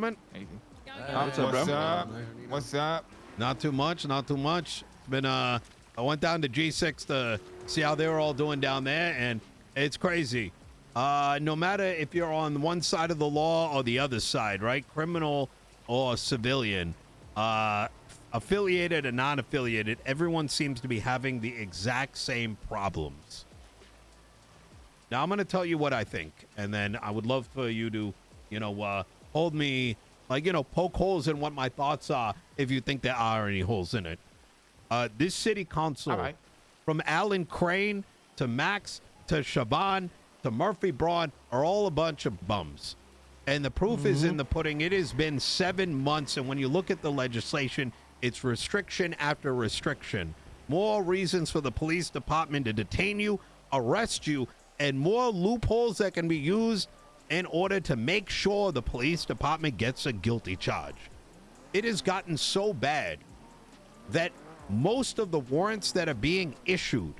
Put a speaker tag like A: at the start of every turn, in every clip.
A: Hey,
B: What's up, bro?
A: what's up? What's up?
B: Not too much. Not too much. It's been I went down to G6 to see how they were all doing down there, and it's crazy. No matter if you're on one side of the law or the other side, right? Criminal or civilian, affiliated or non-affiliated, everyone seems to be having the exact same problems. Now, I'm going to tell you what I think, and then I would love for you to, hold me, poke holes in what my thoughts are if you think there are any holes in it. This city council,
A: All right.
B: from Alan Crane to Max to Shaban to Murphy Braun, are all a bunch of bums. And the proof is in the pudding. It has been 7 months, and when you look at the legislation, it's restriction after restriction. More reasons for the police department to detain you, arrest you, and more loopholes that can be used in order to make sure the police department gets a guilty charge. It has gotten so bad that most of the warrants that are being issued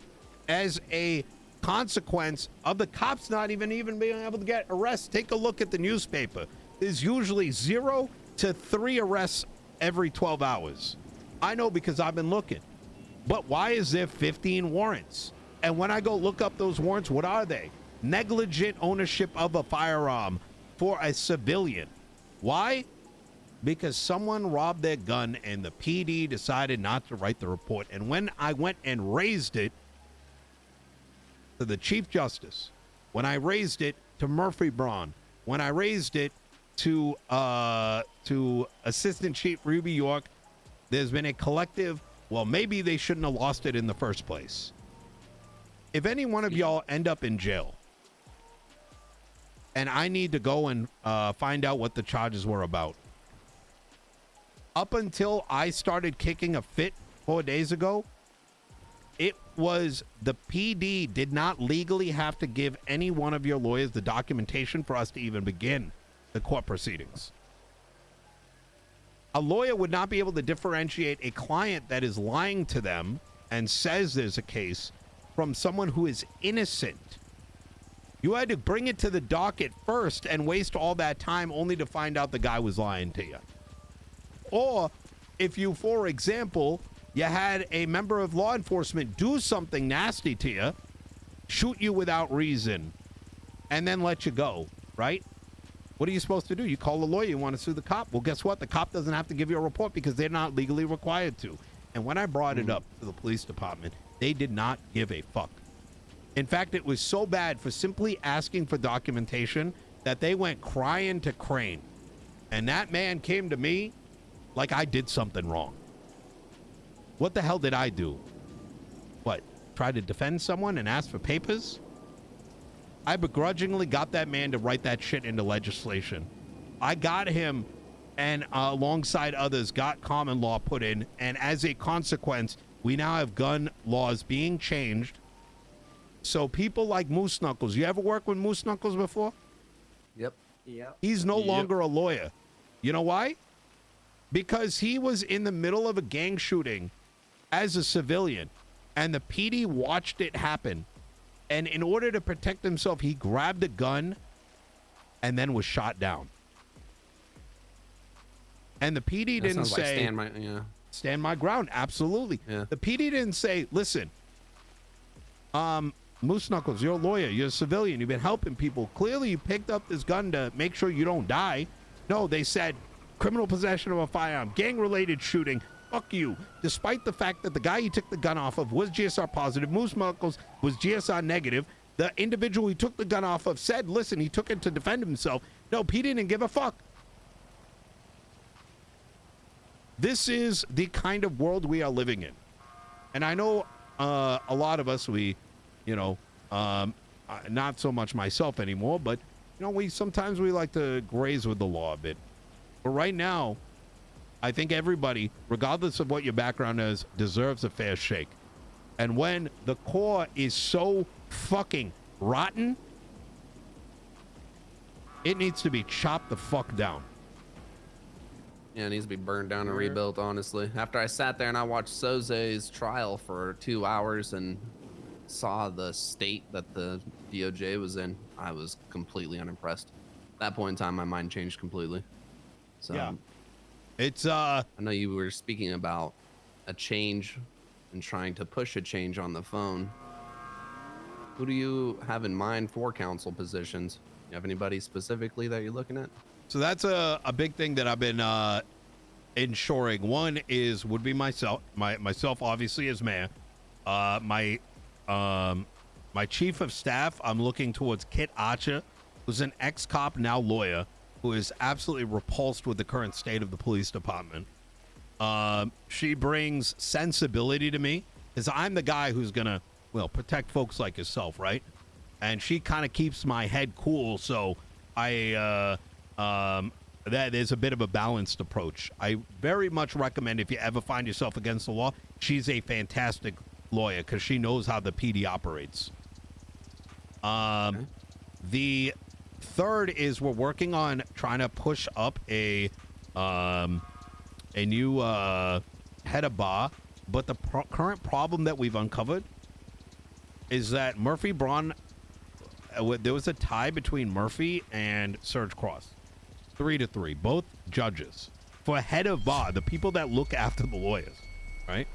B: as a consequence of the cops not even being able to get arrests. Take a look at the newspaper. There's usually 0 to 3 arrests every 12 hours. I know because I've been looking. But why is there 15 warrants? And when I go look up those warrants, what are they? Negligent ownership of a firearm for a civilian. Why? Because someone robbed their gun and the PD decided not to write the report. And when I went and raised it to the Chief Justice, when I raised it to Murphy Braun, when I raised it to Assistant Chief Ruby York, there's been a collective, well, maybe they shouldn't have lost it in the first place. If any one of y'all end up in jail and I need to go and find out what the charges were about, up until I started kicking a fit 4 days ago, it was the PD did not legally have to give any one of your lawyers the documentation for us to even begin the court proceedings. A lawyer would not be able to differentiate a client that is lying to them and says there's a case from someone who is innocent. You had to bring it to the docket first and waste all that time only to find out the guy was lying to you. Or if you, for example, you had a member of law enforcement do something nasty to you, shoot you without reason, and then let you go, right? What are you supposed to do? You call a lawyer, you want to sue the cop. Well, guess what? The cop doesn't have to give you a report because they're not legally required to. And when I brought it up to the police department, they did not give a fuck. In fact, it was so bad for simply asking for documentation that they went crying to Crane. And that man came to me like I did something wrong. What the hell did I do? What? Try to defend someone and ask for papers? I begrudgingly got that man to write that shit into legislation. I got him, and alongside others, got common law put in, and as a consequence, we now have gun laws being changed. So people like Moose Knuckles, you ever worked with Moose Knuckles before?
C: Yep.
B: He's no longer a lawyer. You know why? Because he was in the middle of a gang shooting as a civilian, and the PD watched it happen. And in order to protect himself, he grabbed a gun and then was shot down. And the PD didn't say, stand my ground. Absolutely.
C: Yeah.
B: The PD didn't say, listen, Moose Knuckles, you're a lawyer. You're a civilian. You've been helping people. Clearly, you picked up this gun to make sure you don't die. No, they said criminal possession of a firearm, gang-related shooting. Fuck you. Despite the fact that the guy he took the gun off of was GSR positive, Moose Knuckles was GSR negative. The individual he took the gun off of said, listen, he took it to defend himself. No, P didn't give a fuck. This is the kind of world we are living in. And I know a lot of us, not so much myself anymore, but, sometimes we like to graze with the law a bit. But right now, I think everybody, regardless of what your background is, deserves a fair shake. And when the core is so fucking rotten, it needs to be chopped the fuck down.
C: Yeah, it needs to be burned down and rebuilt, honestly. After I sat there and I watched Soze's trial for 2 hours and saw the state that the DOJ was in, I was completely unimpressed. At that point in time, my mind changed completely. So
B: yeah, it's
C: I know you were speaking about a change and trying to push a change on the phone. Who do you have in mind for council positions? You have anybody specifically that you're looking at?
B: so that's a big thing that I've been ensuring. One would be myself. Myself obviously as mayor. My chief of staff, I'm looking towards Kit Archer, who's an ex-cop, now lawyer, who is absolutely repulsed with the current state of the police department. She brings sensibility to me, because I'm the guy who's gonna, protect folks like yourself, right? And she kind of keeps my head cool, so that is a bit of a balanced approach. I very much recommend, if you ever find yourself against the law, she's a fantastic lawyer because she knows how the PD operates. The third is we're working on trying to push up a new head of bar, but the current problem that we've uncovered is that Murphy Braun, there was a tie between Murphy and Serge Cross, 3-3, both judges for head of bar, the people that look after the lawyers, right?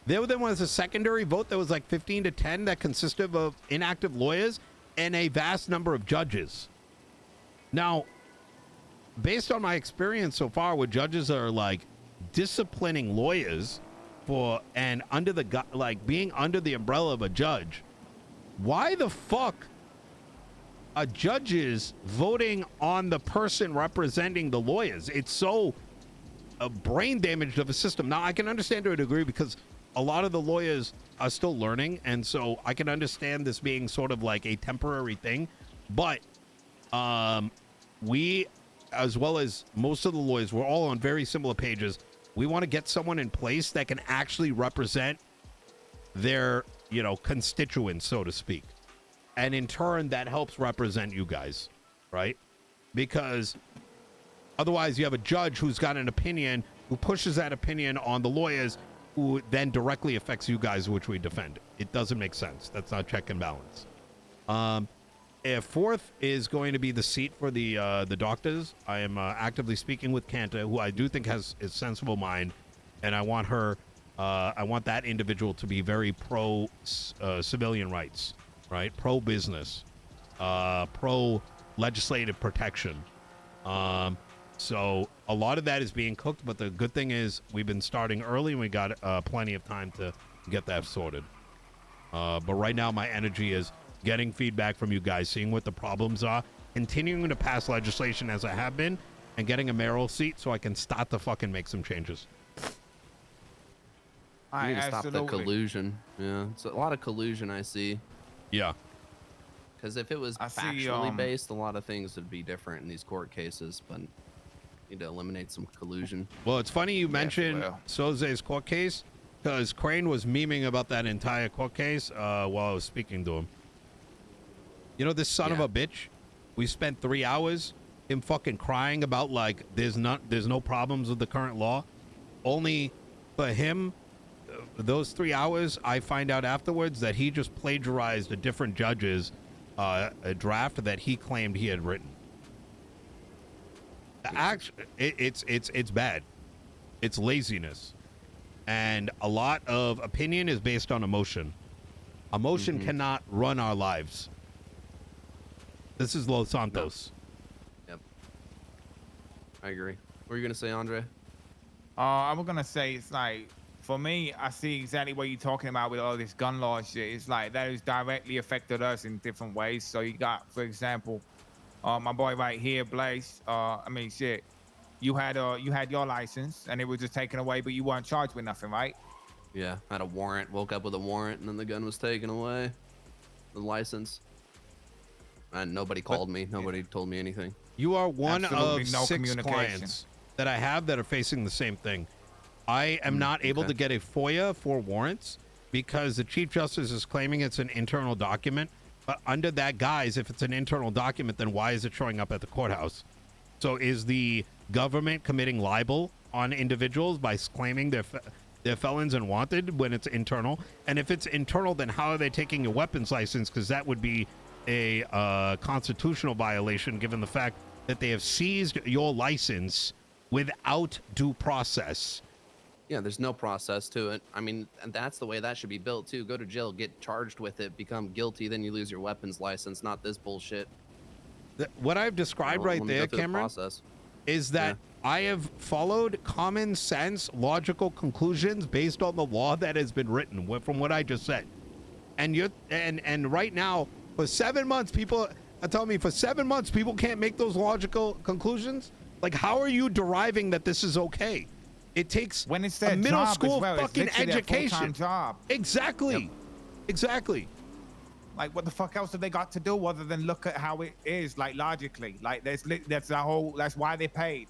B: There was a secondary vote that was like 15-10 that consisted of inactive lawyers and a vast number of judges. Now, based on my experience so far, where judges are like disciplining lawyers and under being under the umbrella of a judge, why the fuck are judges voting on the person representing the lawyers? It's so brain damaged of a system. Now, I can understand to a degree because a lot of the lawyers are still learning, and so I can understand this being sort of like a temporary thing. But we, as well as most of the lawyers, we're all on very similar pages. We want to get someone in place that can actually represent their, constituents, so to speak. And in turn, that helps represent you guys, right? Because otherwise you have a judge who's got an opinion, who pushes that opinion on the lawyers, who then directly affects you guys, which we defend. It doesn't make sense. That's not check and balance. Fourth is going to be the seat for the doctors. I am actively speaking with Kanta, who I do think has a sensible mind, and I want her. I want that individual to be very pro civilian rights, right? Pro business, pro legislative protection. So a lot of that is being cooked, but the good thing is we've been starting early and we got plenty of time to get that sorted. But right now my energy is getting feedback from you guys, seeing what the problems are, continuing to pass legislation as I have been, and getting a mayoral seat so I can start to fucking make some changes.
C: I need to stop the collusion. Yeah, it's a lot of collusion I see.
B: Yeah.
C: Because if it was factually based, a lot of things would be different in these court cases, but need to eliminate some collusion.
B: Well, it's funny you mentioned Soze's court case, because Crane was memeing about that entire court case while I was speaking to him. This son of a bitch, we spent 3 hours him fucking crying about like there's no problems with the current law. Only for him, those 3 hours, I find out afterwards that he just plagiarized a different judge's a draft that he claimed he had written. Actually, it's bad. It's laziness, and a lot of opinion is based on emotion. Emotion cannot run our lives. This is Los Santos.
C: No. Yep. I agree. What are you gonna say, Andre?
A: I was gonna say it's like, for me, I see exactly what you're talking about with all this gun law shit. It's like that has directly affected us in different ways. So you got, for example, my boy right here, Blaze. You had your license and it was just taken away, but you weren't charged with nothing, right?
C: Yeah, I had a warrant. Woke up with a warrant, and then the gun was taken away. The license. And nobody called me. Nobody told me anything.
B: You are one
A: Absolutely
B: of
A: no
B: 6 clients that I have that are facing the same thing. I am not able to get a FOIA for warrants because the Chief Justice is claiming it's an internal document. But under that guise, if it's an internal document, then why is it showing up at the courthouse? So is the government committing libel on individuals by claiming they're felons and wanted when it's internal? And if it's internal, then how are they taking your weapons license? Because that would be a constitutional violation, given the fact that they have seized your license without due process.
C: Yeah, there's no process to it. I mean, and that's the way that should be built too. Go to jail, get charged with it, become guilty, then you lose your weapons license. Not this bullshit.
B: What I've described right there, Cameron, is that I have followed common sense, logical conclusions based on the law that has been written from what I just said. And right now, for 7 months, people are telling me for 7 months, people can't make those logical conclusions. Like, how are you deriving that this is okay? It takes
A: when it's
B: a middle school
A: well,
B: fucking education.
A: Job.
B: Exactly.
A: Yep.
B: Exactly.
A: Like, what the fuck else have they got to do other than look at how it is, like, logically? Like, that's why they paid.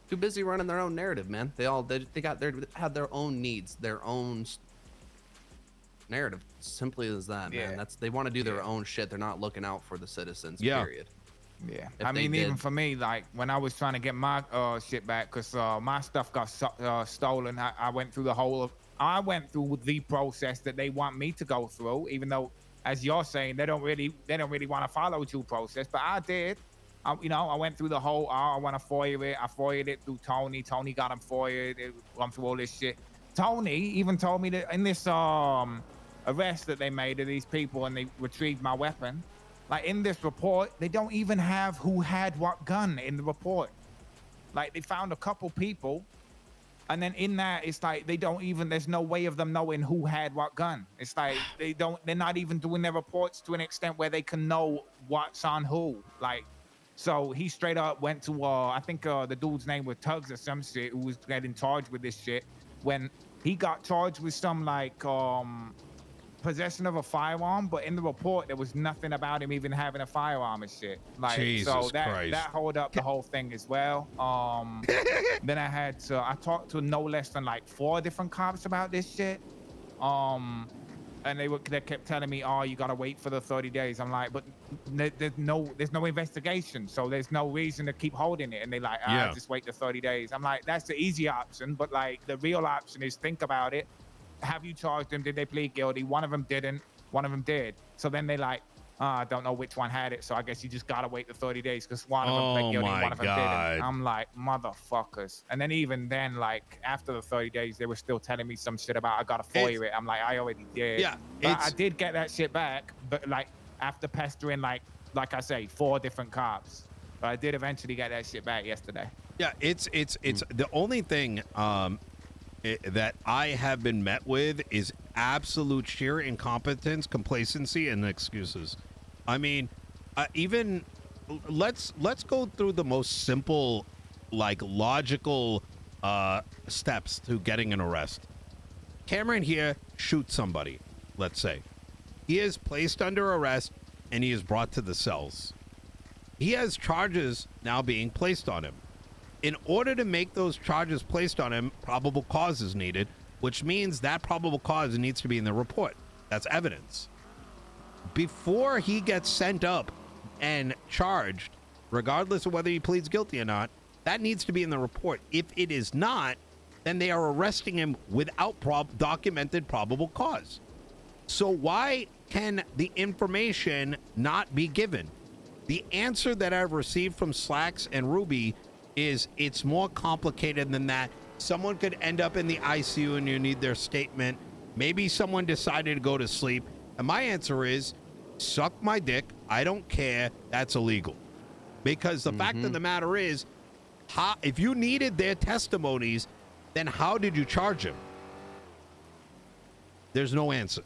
C: Too busy running their own narrative, man. They had their own needs, their own narrative. Simply as that, man. They want to do their own shit. They're not looking out for the citizens. Period.
A: Yeah, I mean, even for me, like when I was trying to get my shit back, cause my stuff got stolen. I went through the process that they want me to go through, even though, as you're saying, they don't really want to follow due process. But I did. I went through the whole. I want to FOIA it. I FOIA'd it through Tony. Tony got him FOIA'd. Gone through all this shit. Tony even told me that in this arrest that they made of these people and they retrieved my weapon. Like, in this report, they don't even have who had what gun in the report. Like, they found a couple people, and then in that, it's like there's no way of them knowing who had what gun. It's like they're not even doing their reports to an extent where they can know what's on who. Like, so he straight up went to, I think the dude's name was Tugs or some shit, who was getting charged with this shit. When he got charged with some, like, possession of a firearm, but in the report there was nothing about him even having a firearm and shit. Like,
B: Jesus
A: so
B: Christ.
A: that hold up the whole thing as well. Then I talked to no less than like 4 different cops about this shit. And they kept telling me, oh, you gotta wait for the 30 days. I'm like, but there's no investigation, so there's no reason to keep holding it. And they like, just wait the 30 days. I'm like, that's the easy option, but like the real option is think about it. Have you charged them? Did they plead guilty? One of them didn't. One of them did. So then they like, I don't know which one had it. So I guess you just gotta wait the 30 days because one of them plead guilty, one of them didn't. I'm like, motherfuckers. And then even then, like after the 30 days, they were still telling me some shit about I gotta FOIA it. I'm like, I already did. Yeah. But I did get that shit back, but like after pestering like I say, 4 different cops. But I did eventually get that shit back yesterday.
B: Yeah, it's the only thing that I have been met with is absolute sheer incompetence, complacency, and excuses. I mean, even let's go through the most simple, like logical steps to getting an arrest. Cameron here shoots somebody, let's say. He is placed under arrest and he is brought to the cells. He has charges now being placed on him. In order to make those charges placed on him, probable cause is needed, which means that probable cause needs to be in the report. That's evidence. Before he gets sent up and charged, regardless of whether he pleads guilty or not, that needs to be in the report. If it is not, then they are arresting him without documented probable cause. So why can the information not be given? The answer that I've received from Slacks and Ruby is it's more complicated than that. Someone could end up in the ICU and you need their statement. Maybe someone decided to go to sleep. And my answer is, suck my dick. I don't care. That's illegal. Because the fact of the matter is, if you needed their testimonies, then how did you charge him? There's no answer.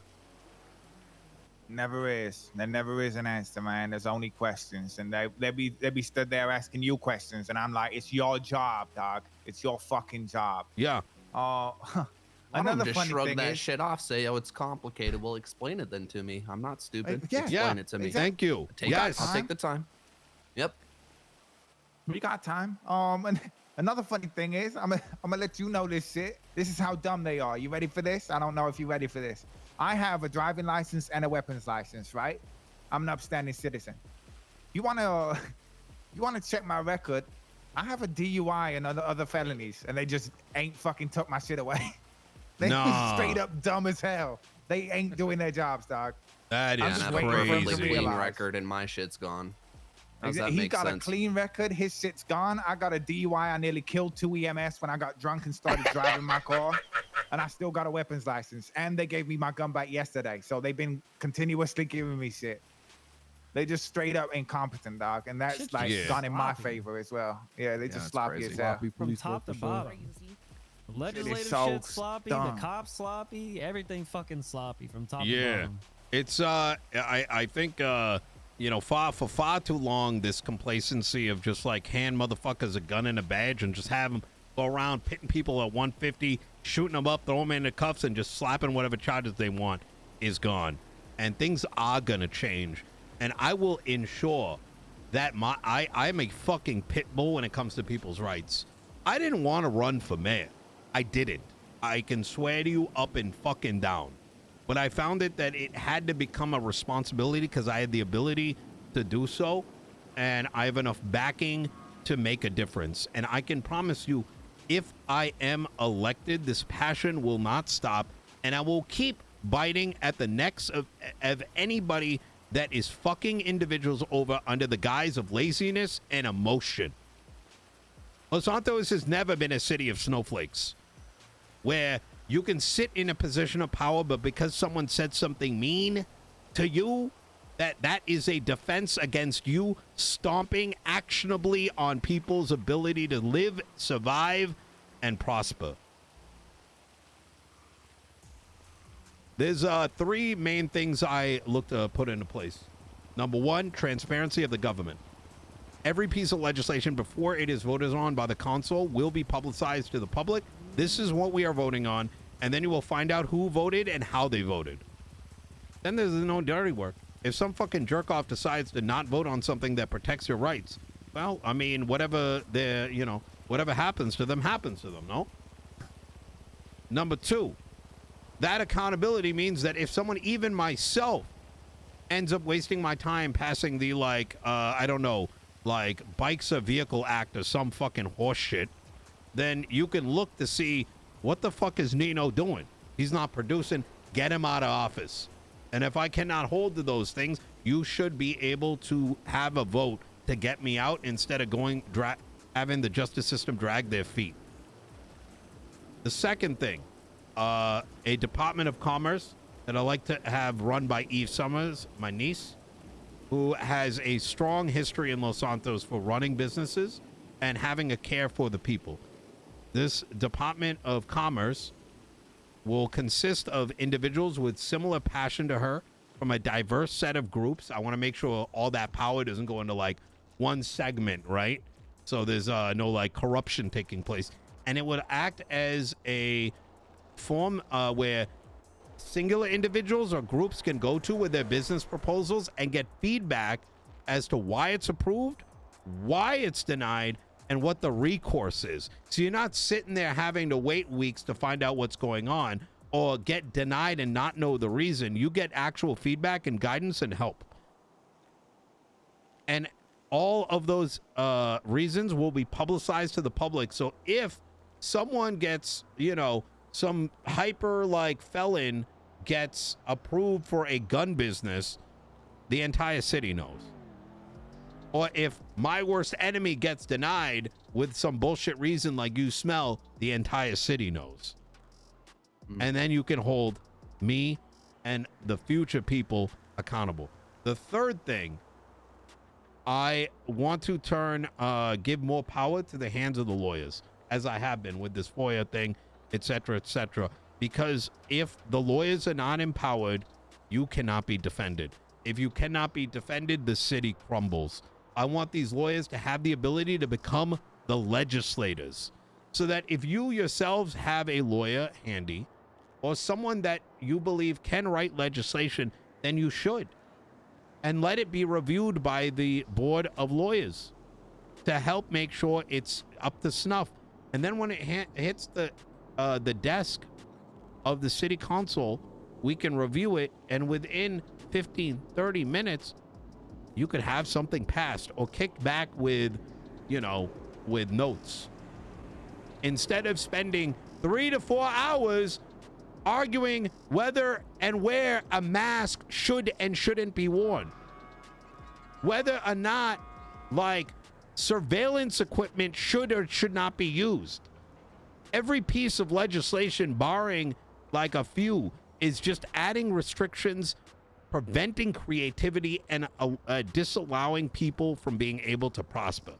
A: Never is. There never is an answer, man. There's only questions, and they be stood there asking you questions, and I'm like, it's your job, dog. It's your fucking job.
B: Yeah.
A: Another
C: just
A: funny
C: shrug
A: thing
C: that
A: is,
C: shit off. Say, oh, it's complicated. Well, explain it then to me. I'm not stupid.
A: Yeah.
C: Explain it to me.
B: Thank you.
C: I'll take the time. Yep.
A: We got time. And another funny thing is, I'm gonna let you know this shit. This is how dumb they are. You ready for this? I don't know if you're ready for this. I have a driving license and a weapons license, right? I'm an upstanding citizen. You wanna check my record? I have a DUI and other felonies, and they just ain't fucking took my shit away. They straight up dumb as hell. They ain't doing their jobs, dog.
B: That is
C: I have a
B: crazy.
C: perfectly clean record, and my shit's gone. How's that
A: He
C: make
A: got
C: sense?
A: a clean record. His shit's gone. I got a DUI. I nearly killed 2 EMS when I got drunk and started driving my car. And I still got a weapons license. And they gave me my gun back yesterday. So they've been continuously giving me shit. They just straight up incompetent, dog. And that's
D: Shit's
A: like
B: just
A: gone in my
D: sloppy.
A: favor as well. Yeah, they just
C: it's
A: sloppy
C: crazy.
A: as hell.
D: From
E: police
D: top to
E: work for sure.
D: bottom. Legislative
A: so
D: shit sloppy,
A: dumb.
D: the cops sloppy, everything fucking sloppy from top to
B: Yeah.
D: bottom.
B: It's I think you know, for far too long, this complacency of just like hand motherfuckers a gun and a badge and just have them go around pitting people at 150, shooting them up, throw them in the cuffs, and just slapping whatever charges they want is gone. And things are gonna change. And I will ensure that I'm a fucking pit bull when it comes to people's rights. I didn't want to run for mayor. I didn't. I can swear to you up and fucking down. But I found that it had to become a responsibility because I had the ability to do so, and I have enough backing to make a difference. And I can promise you, if I am elected, this passion will not stop, and I will keep biting at the necks of anybody that is fucking individuals over under the guise of laziness and emotion. Los Santos has never been a city of snowflakes where you can sit in a position of power, but because someone said something mean to you, that is a defense against you stomping actionably on people's ability to live, survive, and prosper. There's 3 main things I look to put into place. Number 1, transparency of the government. Every piece of legislation before it is voted on by the council will be publicized to the public. This is what we are voting on, and then you will find out who voted and how they voted. Then there's no dirty work. If some fucking jerk off decides to not vote on something that protects your rights, well, I mean, whatever happens to them, no? Number 2, that accountability means that if someone, even myself, ends up wasting my time passing the, I don't know, like Bikes a Vehicle Act or some fucking horse shit, then you can look to see what the fuck is Nino doing. He's not producing. Get him out of office. And if I cannot hold to those things, you should be able to have a vote to get me out instead of having the justice system drag their feet. The second thing, a Department of Commerce that I like to have run by Eve Summers, my niece, who has a strong history in Los Santos for running businesses and having a care for the people. This Department of Commerce will consist of individuals with similar passion to her from a diverse set of groups. I want to make sure all that power doesn't go into like one segment, right? So there's no like corruption taking place. And it would act as a form where singular individuals or groups can go to with their business proposals and get feedback as to why it's approved, why it's denied, and what the recourse is. So you're not sitting there having to wait weeks to find out what's going on or get denied and not know the reason. You get actual feedback and guidance and help. And all of those reasons will be publicized to the public. So if someone gets, some hyper like felon gets approved for a gun business, the entire city knows. Or if my worst enemy gets denied with some bullshit reason like you smell, the entire city knows. And then you can hold me and the future people accountable. The third thing, I want to give more power to the hands of the lawyers, as I have been with this FOIA thing, etc., etc. Because if the lawyers are not empowered, you cannot be defended. If you cannot be defended, the city crumbles. I want these lawyers to have the ability to become the legislators, so that if you yourselves have a lawyer handy or someone that you believe can write legislation, then you should. And let it be reviewed by the board of lawyers to help make sure it's up to snuff. And then when it hits the desk of the city council, we can review it, and within 15, 30 minutes, you could have something passed or kicked back with, with notes. Instead of spending 3 to 4 hours arguing whether and where a mask should and shouldn't be worn, whether or not Like, surveillance equipment should or should not be used. Every piece of legislation, barring like a few, is just adding restrictions, preventing creativity, and disallowing people from being able to prosper.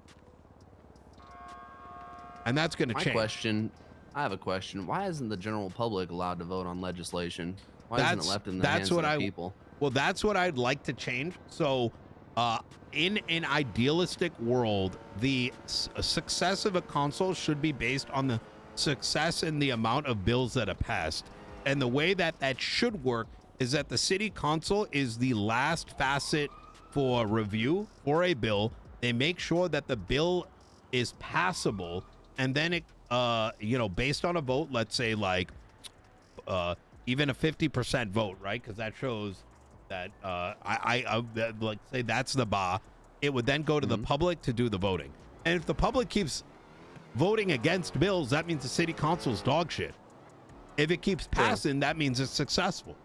B: And that's going to change.
C: I have a question. Why isn't the general public allowed to vote on legislation? Why isn't it left in the hands of the people?
B: Well, that's what I'd like to change. So, in an idealistic world, the success of a council should be based on the success and the amount of bills that are passed. And the way that that should work is that the city council is the last facet for review for a bill. They make sure that the bill is passable, and then it, based on a vote, let's say like even a 50% vote, right? Because that shows that like say that's the bar. It would then go to the public to do the voting. And if the public keeps voting against bills, that means the city council's dog shit. If it keeps passing, that means it's successful.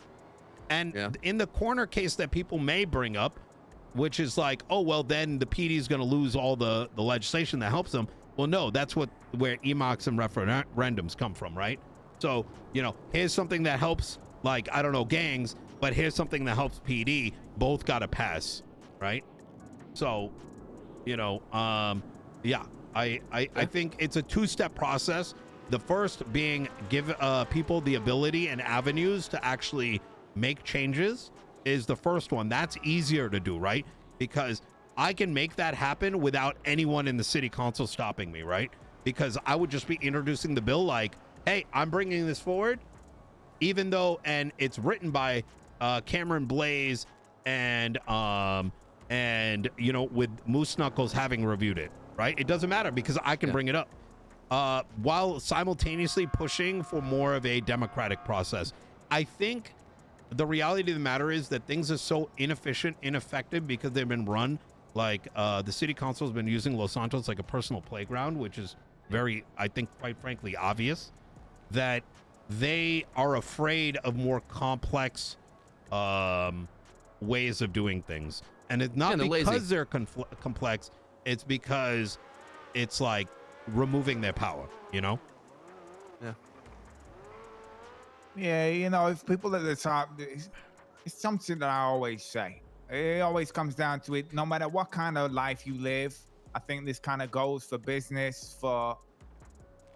B: And in the corner case that people may bring up, which is like, oh, well, then the PD is going to lose all the legislation that helps them. Well, no, that's where EMOCs and referendums come from, right? So, here's something that helps, like, I don't know, gangs, but here's something that helps PD. Both got to pass, right? So, I think it's a two-step process. The first being give people the ability and avenues to actually make changes is the first one. That's easier to do, right? Because I can make that happen without anyone in the city council stopping me, right? Because I would just be introducing the bill like, hey, I'm bringing this forward, even though, and it's written by Cameron Blaze and with Moose Knuckles having reviewed it, right? It doesn't matter because I can bring it up while simultaneously pushing for more of a democratic process. I think the reality of the matter is that things are so inefficient, ineffective because they've been run like the city council has been using Los Santos like a personal playground, which is very, I think, quite frankly, obvious, that they are afraid of more complex ways of doing things. And it's not because they're complex, it's because it's like removing their power,
C: Yeah.
A: Yeah, if people at the top, it's something that I always say. It always comes down to it, no matter what kind of life you live. I think this kind of goes for business, for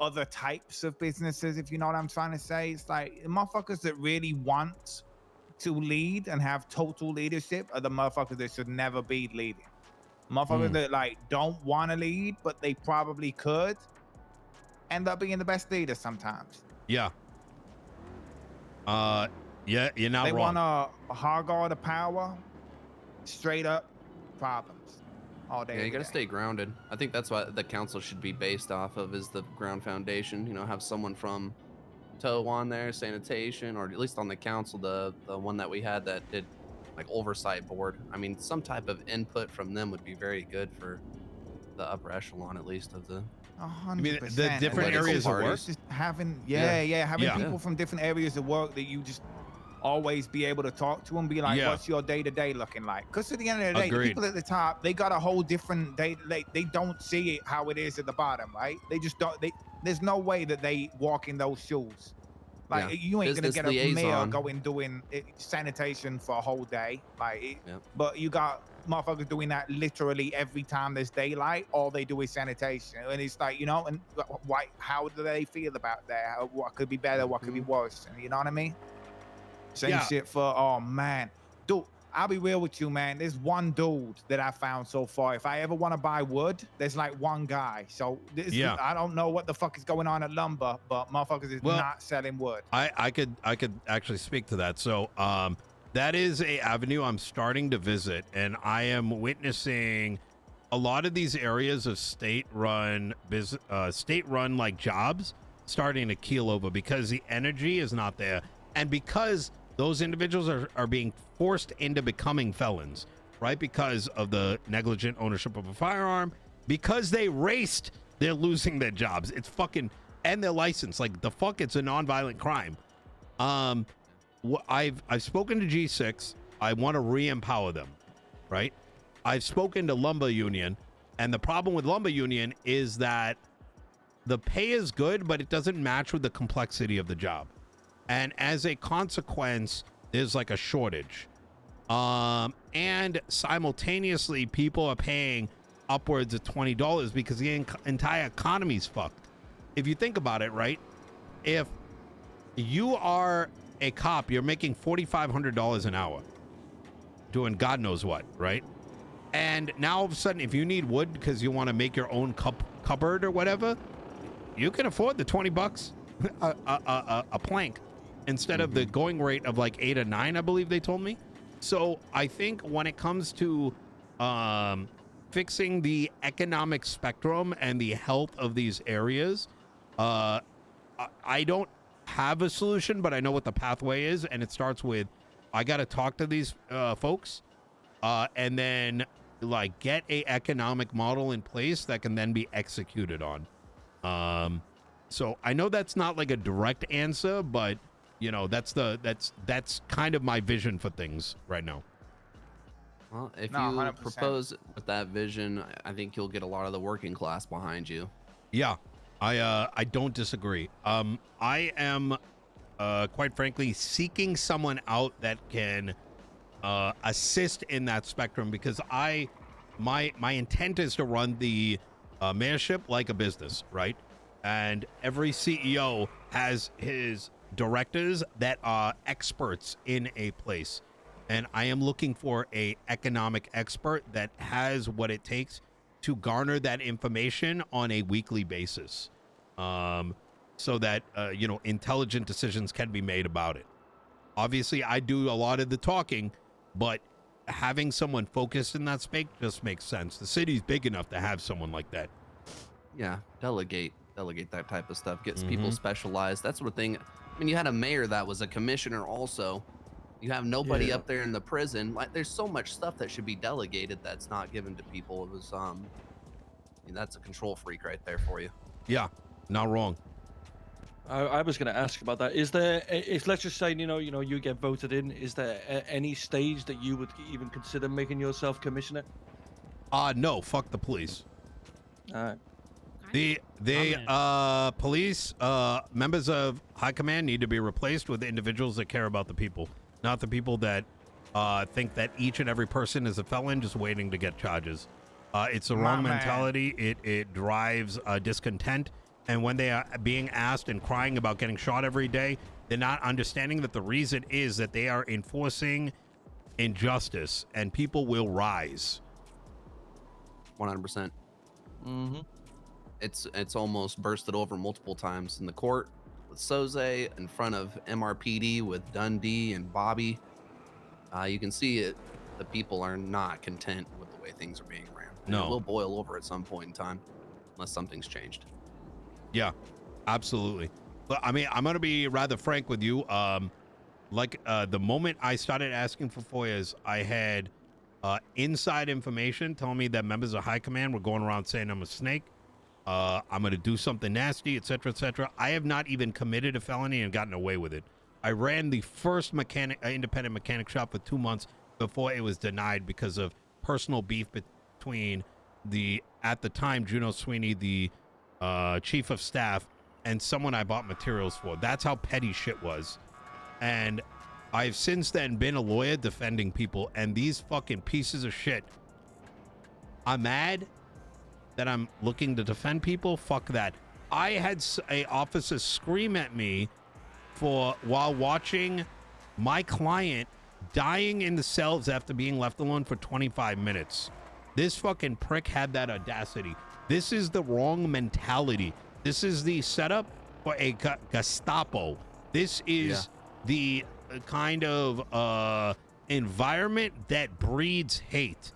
A: other types of businesses, if you know what I'm trying to say. It's like the motherfuckers that really want to lead and have total leadership are the motherfuckers that should never be leading. Motherfuckers that like don't want to lead, but they probably could end up being the best leader sometimes.
B: Yeah. You're not
A: they
B: wrong.
A: They want to hog all the power, straight up problems all day.
C: Yeah, you got to stay grounded. I think that's what the council should be based off of, is the ground foundation. Have someone from TOE on there, sanitation, or at least on the council, the one that we had that did like oversight board. I mean, some type of input from them would be very good for the upper echelon, at least, of the
A: 100%.
B: The different areas of work.
A: Just having people from different areas of work that you just always be able to talk to and be like, what's your day-to-day looking like? Because at the end of the day, the people at the top, they got a whole different day. They don't see it how it is at the bottom, right? They just don't. There's no way that they walk in those shoes. Like you ain't gonna get a mayor going doing sanitation for a whole day. But you got motherfuckers doing that literally every time there's daylight. All they do is sanitation, and it's like, and why? How do they feel about that? What could be better? What could be worse? You know what I mean? Same shit for, oh man, dude, I'll be real with you, man. There's one dude that I found so far. If I ever want to buy wood, there's like one guy. So I don't know what the fuck is going on at lumber, but motherfuckers is not selling wood.
B: I could actually speak to that. So that is a avenue I'm starting to visit, and I am witnessing a lot of these areas of state-run like jobs starting to keel over because the energy is not there, and because those individuals are being forced into becoming felons, right? Because of the negligent ownership of a firearm, because they raced, they're losing their jobs. It's fucking, and their license. Like, the fuck, it's a nonviolent crime. I've spoken to G6. I want to re-empower them, right? I've spoken to Lumber Union. And the problem with lumber union is that the pay is good, but it doesn't match with the complexity of the job. And as a consequence, there's like a shortage. And simultaneously, people are paying upwards of $20 because the entire economy's fucked. If you think about it, right? If you are a cop, you're making $4,500 an hour doing God knows what, right? And now all of a sudden, if you need wood because you want to make your own cupboard or whatever, you can afford the $20 a plank instead of the going rate of like 8 or 9, I believe they told me. So I think when it comes to fixing the economic spectrum and the health of these areas, I don't have a solution, but I know what the pathway is, and it starts with I got to talk to these folks and then like get a economic model in place that can then be executed on. So I know that's not like a direct answer, but you know, that's kind of my vision for things right now.
C: Well, if
A: No,
C: you
A: 100%.
C: propose with that vision, I think you'll get a lot of the working class behind you.
B: Yeah, I don't disagree. I am quite frankly seeking someone out that can assist in that spectrum, because my intent is to run the mayorship like a business, right? And every CEO has his directors that are experts in a place, and I am looking for a economic expert that has what it takes to garner that information on a weekly basis, so that you know, intelligent decisions can be made about it. Obviously, I do a lot of the talking, but having someone focused in that space just makes sense. The city's big enough to have someone like that.
C: Yeah, delegate that type of stuff. Gets people specialized. That sort of thing. I mean, you had a mayor that was a commissioner also. You have nobody up there in the prison. Like, there's so much stuff that should be delegated that's not given to people. It was I mean, that's a control freak right there for you.
B: Yeah, not wrong.
E: I was going to ask about that. Is there, if let's just say, you know, you get voted in, is there any stage that you would even consider making yourself commissioner?
B: No, fuck the police.
E: All right.
B: The police members of high command need to be replaced with individuals that care about the people, not the people that think that each and every person is a felon just waiting to get charges. It's the wrong mentality. It drives discontent, and when they are being asked and crying about getting shot every day, they're not understanding that the reason is that they are enforcing injustice, and people will rise.
C: 100%.
E: Mm-hmm.
C: It's almost bursted over multiple times in the court with Soze, in front of MRPD with Dundee and Bobby. You can see it. The people are not content with the way things are being ran. And
B: No.
C: it will boil over at some point in time, unless something's changed.
B: Yeah, absolutely. But I mean, I'm going to be rather frank with you. The moment I started asking for FOIAs, I had inside information telling me that members of high command were going around saying I'm a snake. I'm going to do something nasty, etc., etc. I have not even committed a felony and gotten away with it. I ran the first independent mechanic shop for 2 months before it was denied because of personal beef between at the time, Juno Sweeney, the chief of staff, and someone I bought materials for. That's how petty shit was. And I've since then been a lawyer defending people, and these fucking pieces of shit, I'm mad that I'm looking to defend people. Fuck that. I had a officer scream at me while watching my client dying in the cells after being left alone for 25 minutes. This fucking prick had that audacity. This is the wrong mentality. This is the setup for a Gestapo. This is the kind of environment that breeds hate.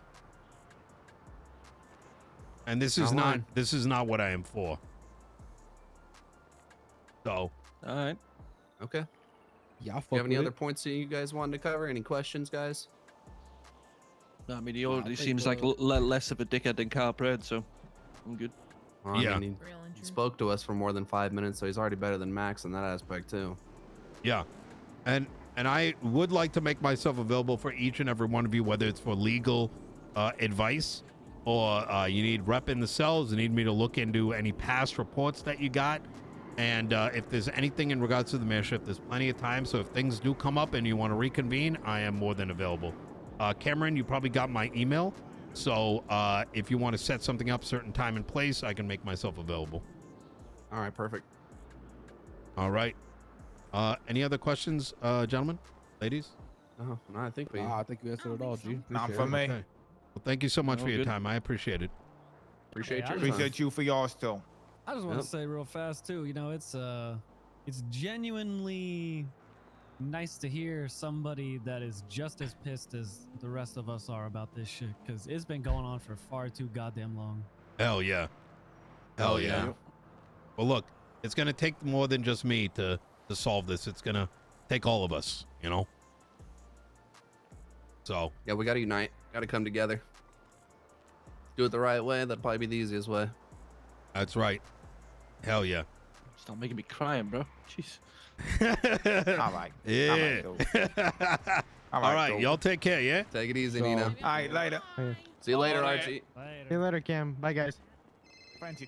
B: And this is not what I am for. So,
E: All right.
C: Okay.
F: Yeah,
C: Do you have any other points that you guys wanted to cover? Any questions, guys?
E: I mean, he already
F: think,
E: seems like less of a dickhead than Carl Pred, so I'm good.
C: Well,
B: Yeah.
C: I mean, he spoke to us for more than 5 minutes, so he's already better than Max in that aspect too.
B: yeah. And I would like to make myself available for each and every one of you, whether it's for legal advice or you need rep in the cells, you need me to look into any past reports that you got. And if there's anything in regards to the mayorship, there's plenty of time. So if things do come up and you want to reconvene, I am more than available. Cameron, you probably got my email. So if you want to set something up, certain time and place, I can make myself available.
C: All right, perfect.
B: All right. Any other questions, gentlemen, ladies?
C: Oh, no, I think we.
F: I think you answered it all, G.
A: Not
F: Appreciate
A: for
F: it.
A: me.
B: Okay. Well, thank you so much
E: No,
B: for your
E: good.
B: time. I appreciate it.
C: Appreciate
D: Yeah, I
C: your
D: just-
A: Appreciate you for yours too.
D: I just want
C: Yep.
D: to say real fast too. You know, it's genuinely nice to hear somebody that is just as pissed as the rest of us are about this shit, because it's been going on for far too goddamn long.
B: Hell yeah. Hell yeah. Well, look, it's going to take more than just me to solve this. It's going to take all of us, you know? So,
C: Yeah, we got to unite. Got to come together. Do it the right way. That'd probably be the easiest way.
B: that's right. Hell yeah.
E: Stop making me crying, bro. Jeez.
A: All right.
B: Yeah.
A: All
B: All right,
A: dude.
B: y'all take care, yeah?
C: Take it easy,
F: So-
C: Nino.
A: All right, later.
C: See you later,
A: All right.
C: Archie.
D: Later.
G: See you later, Cam. Bye, guys.
A: Friends, you